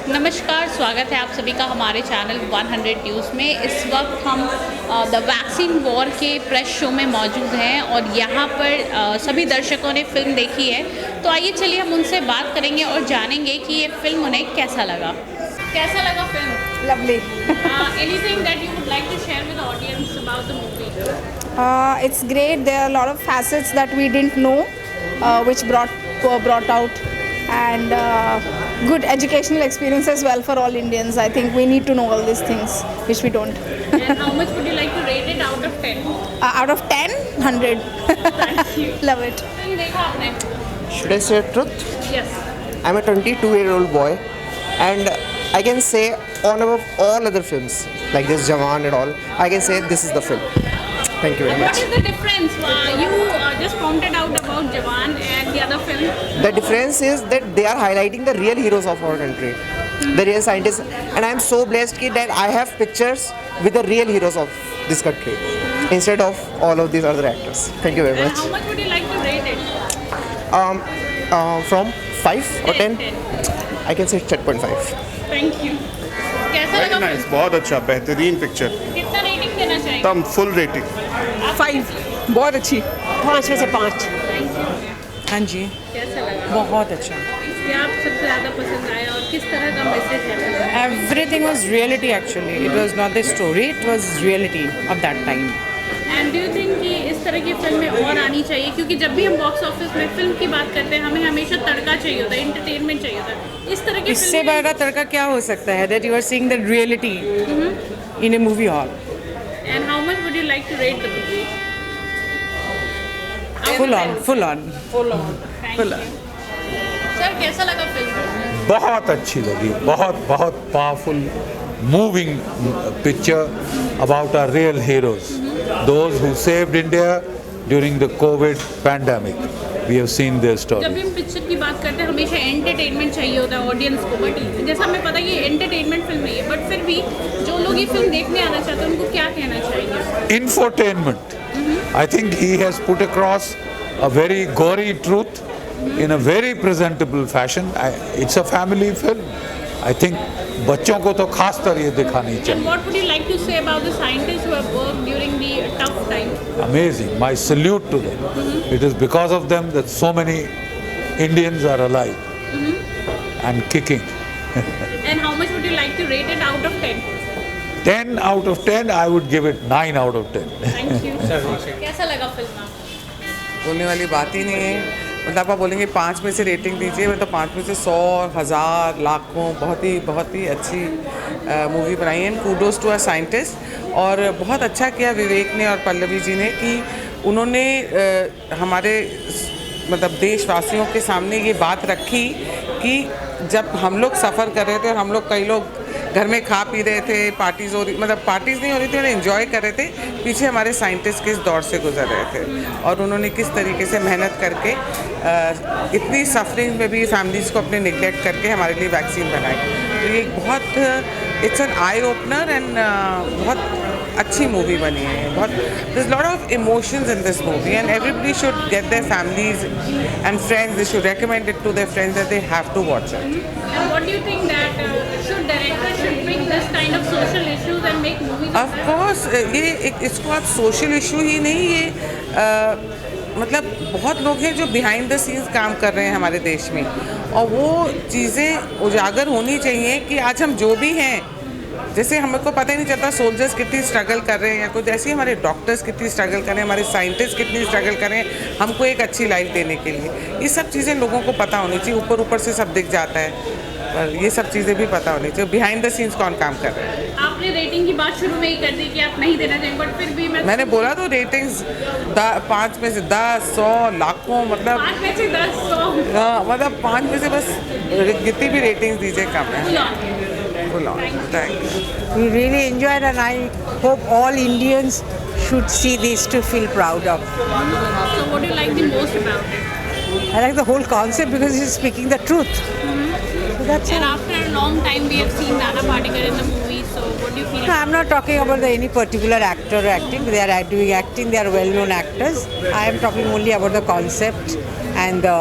नमस्कार, स्वागत है आप सभी का हमारे चैनल 100 न्यूज़ में। इस वक्त हम द वैक्सीन वॉर के प्रेस शो में मौजूद हैं और यहाँ पर सभी दर्शकों ने फ़िल्म देखी है। तो आइए चलिए हम उनसे बात करेंगे और जानेंगे कि ये फ़िल्म उन्हें कैसा लगा। कैसा लगा film? Lovely. Anything that you would like to share with the audience about the movie? It's great. There are a lot of facets that we didn't know, which brought out, and good educational experience as well for all Indians. I think we need to know all these things, which we don't. And how much would you like to rate it out of 10? Out of 10, 100. Thank you. Love it. Film देखा आपने? Should I say truth? Yes. I'm a 22-year-old boy, and I can say on above all other films like this Jawan and all, I can say this is the film. Thank you very What much. is the difference? You just pointed out about Jawan and the other film. The difference is that they are highlighting the real heroes of our country, the real scientists, and I am so blessed that I have pictures with the real heroes of this country instead of all of these other actors. Thank you very And much. how much would you like to rate it? From 5 or 10, 10. I can say 10.5. Thank you. कैसा very लगा? Nice, बहुत अच्छा, बेहतरीन picture. कितना rating देना चाहिए? एकदम full rating. 5 बहुत अच्छी। 5 में से 5। Thank you. हाँ जी, कैसा लगा? बहुत अच्छा। क्या आप सबसे ज़्यादा पसंद आया और किस तरह का मैसेज है? Everything was reality actually. It was not the story, it was reality of that time. And do you think कि इस तरह की फिल्में और आनी चाहिए? क्योंकि जब भी हम बॉक्स ऑफिस में फिल्म की बात करते हैं हमें हमेशा तड़का चाहिए होता है, एंटरटेनमेंट चाहिए होता है। इस तरह की इससे बड़ा तड़का क्या हो सकता है? That you are seeing the reality in a movie hall. And how much would you like to rate the movie? Full on, full on. Full on. Sir कैसा लगा फिल्म? बहुत अच्छी लगी, बहुत बहुत powerful moving picture about our real heroes, those who saved India during the covid pandemic. We have seen there जब भी story. हम पिक्चर की बात करते हैं हमेशा एंटरटेनमेंट चाहिए होता है ऑडियंस को, बट जैसा हमें पता है ये एंटरटेनमेंट फिल्म नहीं है, बट फिर भी जो लोग ये फिल्म देखने आना चाहते हैं उनको क्या कहना चाहेंगे? Infotainment. I think he has put across a very gory truth in a very presentable fashion. It's a family film. I think बच्चों को तो खास कर ये दिखानी And चाहिए। what would you like to say about the scientists who have worked during the tough time? Amazing. My salute to them. It is because of them that so many Indians are alive and kicking. And how much would you like to rate it out of 10? 10 out of 10, I would give it 9 out of 10. Thank you. कैसा लगा film? बोलने वाली बात ही नहीं है। मतलब आप बोलेंगे 5 में से रेटिंग दीजिए, मैं तो 5 में से 100, 1000, लाखों बहुत ही अच्छी मूवी बनाई है। Kudos to a scientist. और बहुत अच्छा किया विवेक ने और पल्लवी जी ने कि उन्होंने हमारे मतलब देशवासियों के सामने ये बात रखी कि जब हम लोग सफ़र कर रहे थे और हम लोग कई लोग घर में खा पी रहे थे, पार्टीज़ हो रही, मतलब पार्टीज़ नहीं हो रही थी, उन्हें एंजॉय कर रहे थे, पीछे हमारे साइंटिस्ट किस दौर से गुजर रहे थे और उन्होंने किस तरीके से मेहनत करके इतनी सफरिंग में भी फैमिलीज़ को अपने निगलेक्ट करके हमारे लिए वैक्सीन बनाई। तो ये बहुत it's an eye opener and बहुत अच्छी मूवी बनी है। बहुत there's lot of emotions in this movie and everybody should get their families and friends, they should recommend it to their friends that they have to watch it. And what do you think that should directors should bring this kind of social issues and make movies? Of course, ये इसको आप social issue ही नहीं, ये मतलब बहुत लोग हैं जो बिहाइंड द सीन्स काम कर रहे हैं हमारे देश में और वो चीज़ें उजागर होनी चाहिए कि आज हम जो भी हैं, जैसे हमको पता ही नहीं चलता सोल्जर्स कितनी स्ट्रगल कर रहे हैं या कुछ, ऐसे ही हमारे डॉक्टर्स कितनी स्ट्रगल कर रहे हैं, हमारे साइंटिस्ट कितनी स्ट्रगल कर रहे हैं हमको एक अच्छी लाइफ देने के लिए। ये सब चीज़ें लोगों को पता होनी चाहिए। ऊपर से सब दिख जाता है, पर ये सब चीज़ें भी पता होनी चाहिए बिहाइंड द सीन्स कौन काम कर रहे हैं। आपने रेटिंग की बात शुरू में ही कर दी कि आप नहीं देना चाहेंगे, बट फिर भी मैंने बोला तो रेटिंग्स 5 में से 10, 100, लाखों, मतलब 5 में से 10, 100 हाँ, मतलब 5 में से बस जितनी भी रेटिंग्स दीजिए कम है। Full on. Thank you. We really enjoyed and I hope all Indians should see this to feel proud of. So what do you like the most about it? I like the whole concept because it's speaking the truth. So that's And all. after a long time we have seen Nana Patekar in the movie, so what do you feel? No, I'm not talking about any particular actor or acting. They are doing acting, they are well-known actors. I am talking only about the concept and the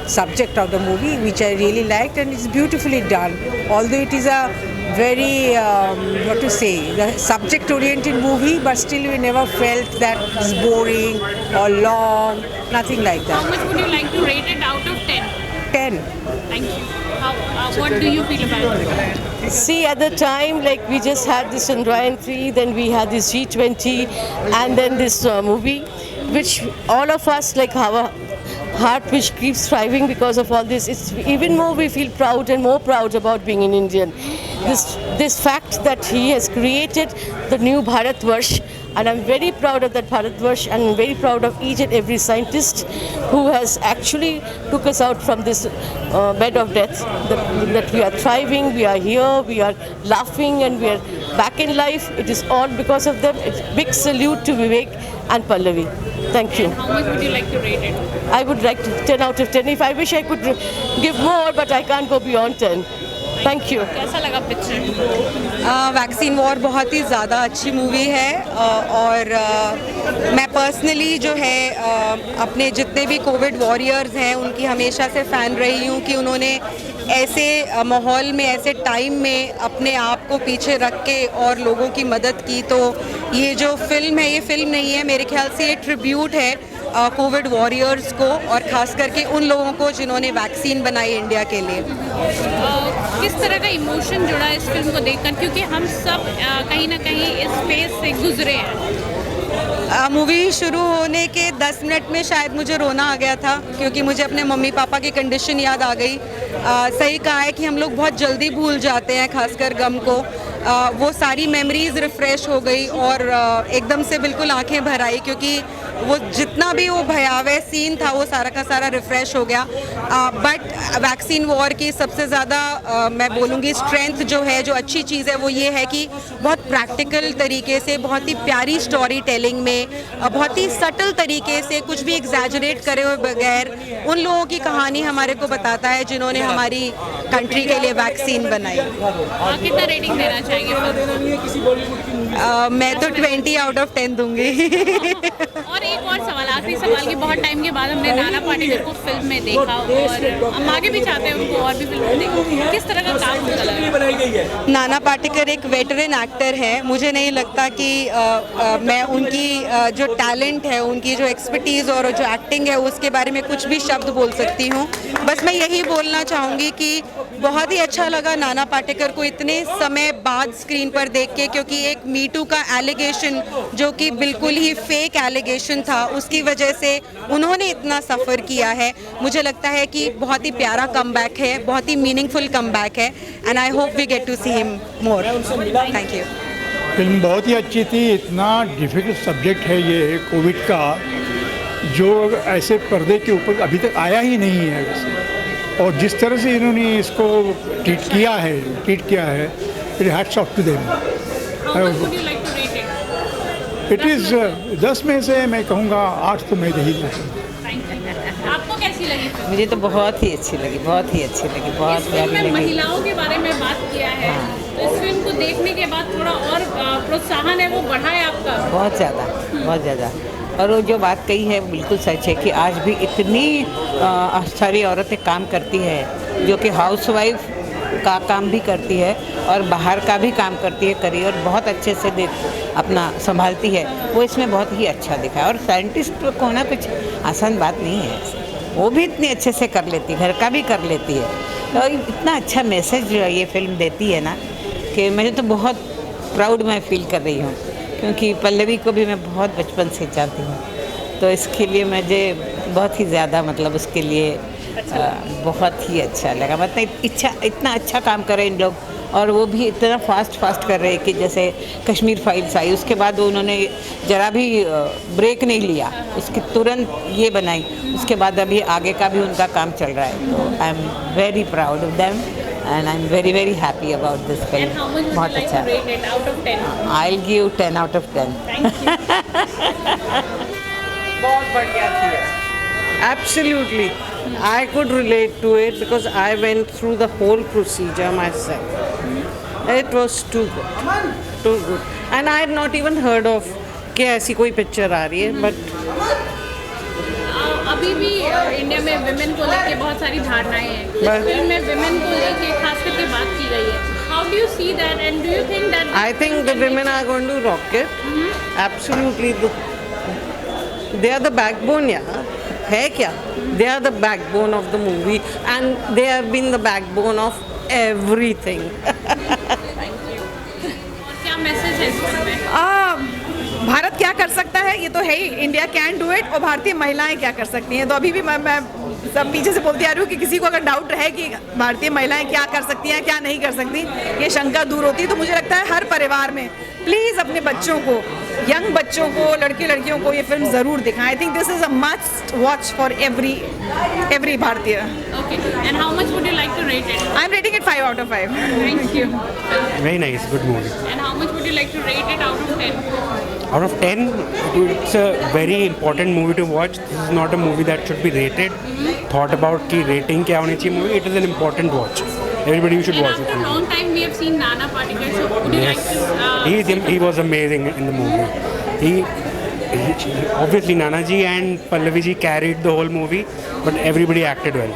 subject of the movie, which I really liked, and it's beautifully done. Although it is a very, what to say, the subject-oriented movie, but still we never felt that it's boring or long, nothing like How that. much would you like to rate it out of 10? 10. Thank you. What do you feel about it? See, at the time, like we just had this Chandrayaan 3, then we had this G20, and then this movie, which all of us, like our heart which keeps thriving because of all this. It's even more we feel proud and more proud about being an Indian. This fact that he has created the new Bharatvarsh, and I'm very proud of that Bharatvarsh, and I'm very proud of each and every scientist who has actually took us out from this bed of death, that we are thriving, we are here, we are laughing, and we are back in life. It is all because of them. It's big salute to Vivek and Pallavi. Thank you. How much would you like to rate it? I would like to 10 out of 10. If I wish I could give more, but I can't go beyond 10. Thank you. कैसा लगा picture? Vaccine war बहुत ही ज़्यादा अच्छी movie है और मैं personally जो है अपने जितने भी कोविड वॉरियर्स हैं उनकी हमेशा से फ़ैन रही हूँ कि उन्होंने ऐसे माहौल में, ऐसे टाइम में अपने आप को पीछे रख के और लोगों की मदद की। तो ये जो फिल्म है, ये फिल्म नहीं है, मेरे ख्याल से ये ट्रिब्यूट है कोविड वॉरियर्स को, और ख़ास करके उन लोगों को जिन्होंने वैक्सीन बनाई इंडिया के लिए। किस तरह का इमोशन जुड़ा इस फिल्म को देखकर, क्योंकि हम सब कहीं ना कहीं इस फेज से गुजरे हैं। मूवी शुरू होने के 10 मिनट में शायद मुझे रोना आ गया था, क्योंकि मुझे अपने मम्मी पापा की कंडीशन याद आ गई। सही कहा है कि हम लोग बहुत जल्दी भूल जाते हैं, खासकर गम को। वो सारी मेमोरीज रिफ़्रेश हो गई और एकदम से बिल्कुल आंखें भर आई, क्योंकि वो जितना भी वो भयावह सीन था वो सारा का सारा रिफ़्रेश हो गया। बट वैक्सीन वॉर की सबसे ज़्यादा मैं बोलूँगी स्ट्रेंथ जो है, जो अच्छी चीज़ है, वो ये है कि बहुत प्रैक्टिकल तरीके से, बहुत ही प्यारी स्टोरी टेलिंग में, बहुत ही सटल तरीके से, कुछ भी एग्जैजरेट करे हुए बगैर उन लोगों की कहानी हमारे को बताता है जिन्होंने हमारी कंट्री के लिए वैक्सीन बनाई। कितना रेटिंग देना चाहेंगे? मैं तो 20 आउट ऑफ 10 दूंगी। और एक और सवाल, आखिरी सवाल, कि बहुत टाइम के बाद हमने नाना पाटेकर को फिल्म में देखा और हम आगे भी चाहते हैं उनको और भी फिल्म में देखें। किस तरह का काम उनका लगा? नाना पाटेकर एक वेटरन एक्टर है। मुझे नहीं लगता कि मैं उनकी जो टैलेंट है, उनकी जो एक्सपर्टीज़ और जो एक्टिंग है, उसके बारे में कुछ भी शब्द बोल सकती हूँ। बस मैं यही बोलना चाहूँगी कि बहुत ही अच्छा लगा नाना पाटेकर को इतने समय बाद स्क्रीन पर देख के, क्योंकि एक मीटू का एलिगेशन जो कि बिल्कुल ही फेक एलिगेशन था, उसकी वजह से उन्होंने इतना सफ़र किया है। मुझे लगता है कि बहुत ही प्यारा कमबैक है, बहुत ही मीनिंगफुल कमबैक है, and I hope we get to see him more. Thank you. Film बहुत ही अच्छी थी। इतना डिफ़िकल्ट सब्जेक्ट है ये कोविड का, जो ऐसे पर्दे के ऊपर अभी तक आया ही नहीं है वैसे। और जिस तरह से इन्होंने इसको ट्रीट किया है, it hats off to them. It is 10 में से मैं कहूँगा 8 तो मैं दे ही दूँगा। आपको कैसी लगी फिल्म? मुझे तो बहुत ही अच्छी लगी, बहुत ही अच्छी लगी, बहुत इस फिल्म प्यारी में लगी। महिलाओं के बारे में बात किया है, तो इस फिल्म को देखने के बाद थोड़ा और प्रोत्साहन है वो बढ़ा है आपका? बहुत ज़्यादा, बहुत ज़्यादा। और वो जो बात कही है बिल्कुल सच है कि आज भी इतनी सारी औरतें काम करती है, जो कि हाउसवाइफ का काम भी करती है और बाहर का भी काम करती है, करियर बहुत अच्छे से अपना संभालती है। वो इसमें बहुत ही अच्छा दिखा है। और साइंटिस्ट को होना कुछ आसान बात नहीं है, वो भी इतने अच्छे से कर लेती है, घर का भी कर लेती है। तो इतना अच्छा मैसेज ये फिल्म देती है ना, कि मुझे तो बहुत प्राउड मैं फील कर रही हूँ, क्योंकि पल्लवी को भी मैं बहुत बचपन से जानती हूँ। तो इसके लिए मुझे बहुत ही ज़्यादा, मतलब उसके लिए बहुत ही अच्छा लगा। मतलब इतना अच्छा काम कर रहे हैं इन लोग, और वो भी इतना फास्ट कर रहे हैं कि जैसे कश्मीर फाइल्स आई, उसके बाद उन्होंने ज़रा भी ब्रेक नहीं लिया, उसकी तुरंत ये बनाई, उसके बाद अभी आगे का भी उनका काम चल रहा है। तो I am very proud of them and I'm very very happy about this film. And how much would you like to rate it out of 10? I'll give 10 out of 10. Thank you. बहुत बढ़िया थी। Absolutely. I could relate to it because I went through the whole procedure myself. It was too good. Too good. And I had not even heard of कि ऐसी कोई picture आ रही है, but अभी भी इंडिया में विमेन को लेके बहुत सारी धारणाएं हैं। इस फिल्म में विमेन को लेके खास करके बात की गई है। How do you see that and do you think that I think the women are going to rock it. Absolutely. They are the backbone, yeah. है क्या? They are the backbone of the movie and they have been the backbone of everything. क्या message है इस film में? भारत क्या कर सकता है ये तो है ही, इंडिया कैन डू इट, और भारतीय महिलाएं क्या कर सकती हैं। तो अभी भी मैं सब पीछे से बोलती आ रही हूँ कि किसी को अगर डाउट रहे कि भारतीय महिलाएं क्या कर सकती हैं क्या नहीं कर सकती, ये शंका दूर होती है। तो मुझे लगता है हर परिवार में प्लीज़ अपने बच्चों को, यंग बच्चों को, लड़के लड़कियों को ये फिल्म ज़रूर दिखाएं। I think this is a must watch for every भारतीय। Okay. And how much would you like to rate it? I am rating it 5 out of 5. Thank you. Very nice, good movie. And how much would you like to rate it out of 10? Out of 10, it's a very important movie to watch. This is not a movie that should be rated. Thought about ki rating kya honi chahiye movie. It is an important watch. Everybody should And watch after it. a long time we have seen Nana Patekar. So would you Yes, like to? he was amazing in the movie. He obviously Nana ji and Pallavi ji carried the whole movie, but everybody acted well.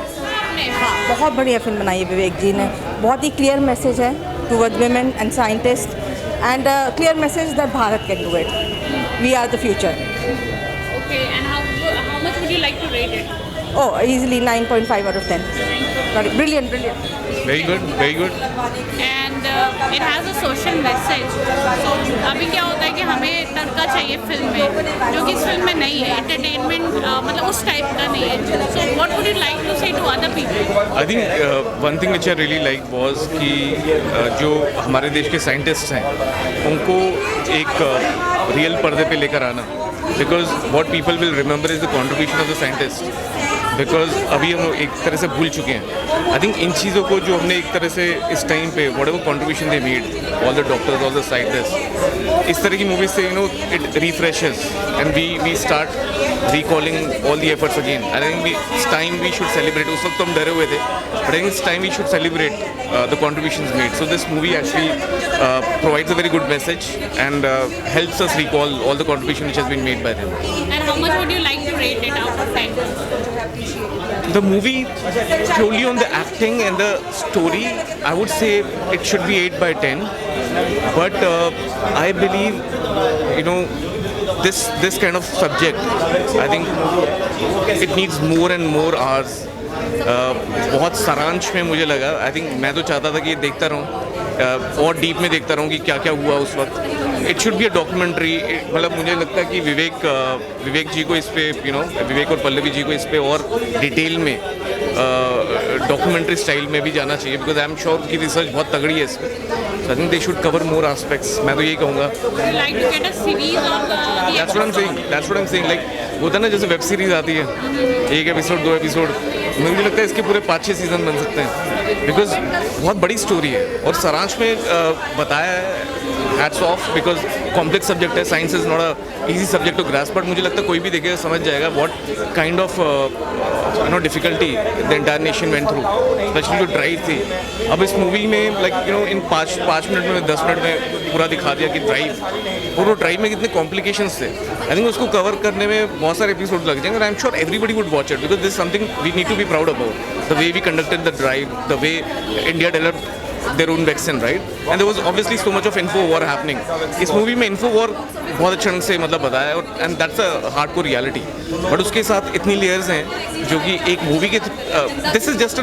हाँ, बहुत बढ़िया film बनाई है विवेक जी ने। बहुत ही clear message है towards women and scientist and clear message that Bharat can do it, we are the future. Okay. And how much would you like to rate it? Oh, easily 9.5 out of 10. Brilliant, brilliant. Very good, very good. And it has a social message. So अभी क्या होता है कि हमें तड़का चाहिए film में, जो कि इस फिल्म में नहीं है। एंटरटेनमेंट मतलब उस टाइप का नहीं है। So what would you like to say to other people? I think one thing which I really liked was कि जो हमारे देश के साइंटिस्ट्स हैं उनको एक रियल पर्दे पे लेकर आना, because what people will remember is the contribution of the scientists. Because अभी हम एक तरह से भूल चुके हैं। आई थिंक इन चीज़ों को जो हमने एक तरह से इस टाइम पे whatever contribution they made, all the doctors, all the scientist, इस तरह की मूवीज से it refreshes and we start recalling all the efforts again. I think it's time we should celebrate. उस वक्त तो हम डरे हुए थे, but I think it's time we should celebrate the contributions made. So this movie actually provides a very good message and helps us recall all the contribution which has been made by them. And how much would you like to rate it out of 10? The movie, purely on the acting and the story, I would say it should be 8 by 10. But I believe, this kind of subject, I think it needs more and more hours. बहुत सारांश में मुझे लगा। I think मैं तो चाहता था कि ये देखता रहूँ और डीप में देखता रहूँ कि क्या क्या हुआ उस वक्त। It should be a documentary. मतलब मुझे लगता है कि विवेक जी को इस पे विवेक और पल्लवी जी को इस पे और डिटेल में डॉक्यूमेंट्री स्टाइल में भी जाना चाहिए, बिकॉज आई एम श्योर कि रिसर्च बहुत तगड़ी है इस पर। So I think they should cover more aspects. मैं तो यही कहूँगा। That's what I am saying. Like होता है ना, जैसे वेब सीरीज आती है, 1 एपिसोड 2 एपिसोड, मुझे लगता है इसके पूरे 5-6 सीजन बन सकते हैं, बिकॉज बहुत बड़ी स्टोरी है और सारांश में बताया है। Hats off, because complex subject है, science is not a easy subject to grasp, but मुझे लगता है कोई भी देखेगा समझ जाएगा what kind of difficulty the entire nation went through, specially जो ड्राइव थी। अब इस मूवी में लाइक इन 5 मिनट में 10 मिनट में पूरा दिखा दिया कि ड्राइव, और वो ड्राइव में कितने कॉम्प्लिकेशंस थे। आई थिंक उसको कवर करने में बहुत सारे एपिसोड लग जाएंगे, और I am sure everybody would watch it, because this something we need to be proud about, the way we conducted the drive, the way India developed their own vaccine, right? And there was obviously so much of info war happening. इस movie में info war बहुत अच्छे ढंग से मतलब बताया है, और and that's a hardcore reality. But उसके साथ इतनी layers हैं जो कि एक मूवी के this is just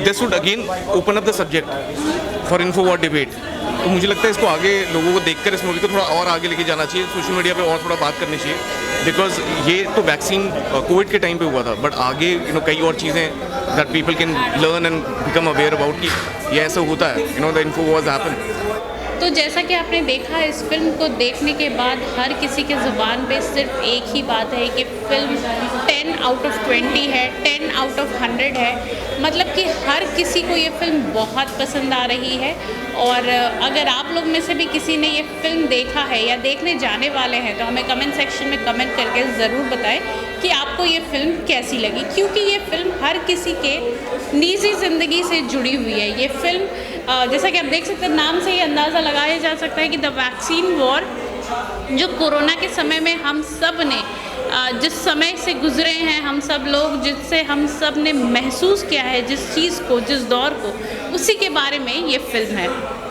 this would again open up the subject for info war debate. तो मुझे लगता है इसको आगे लोगों को देखकर इस मूवी को थोड़ा और आगे लेके जाना चाहिए, सोशल मीडिया पे और थोड़ा बात करनी चाहिए, बिकॉज ये तो वैक्सीन कोविड के टाइम पे हुआ था, बट आगे कई और चीज़ें that people can learn and become aware about कि ये ऐसा होता है, द इन्फो वॉज हैपन। तो जैसा कि आपने देखा, इस फिल्म को देखने के बाद हर किसी के ज़ुबान पे सिर्फ एक ही बात है कि फिल्म 10 out of 20 है, 10 out of 100 है। मतलब कि हर किसी को ये फिल्म बहुत पसंद आ रही है। और अगर आप लोग में से भी किसी ने ये फिल्म देखा है या देखने जाने वाले हैं, तो हमें कमेंट सेक्शन में कमेंट करके ज़रूर बताएं कि आपको ये फ़िल्म कैसी लगी, क्योंकि ये फ़िल्म हर किसी के निजी ज़िंदगी से जुड़ी हुई है। ये फ़िल्म जैसा कि आप देख सकते हैं, नाम से ही अंदाज़ा लगाया जा सकता है कि द वैक्सीन वॉर, जो कोरोना के समय में हम सब ने जिस समय से गुजरे हैं हम सब लोग, जिससे हम सब ने महसूस किया है जिस चीज़ को, जिस दौर को, उसी के बारे में ये फिल्म है।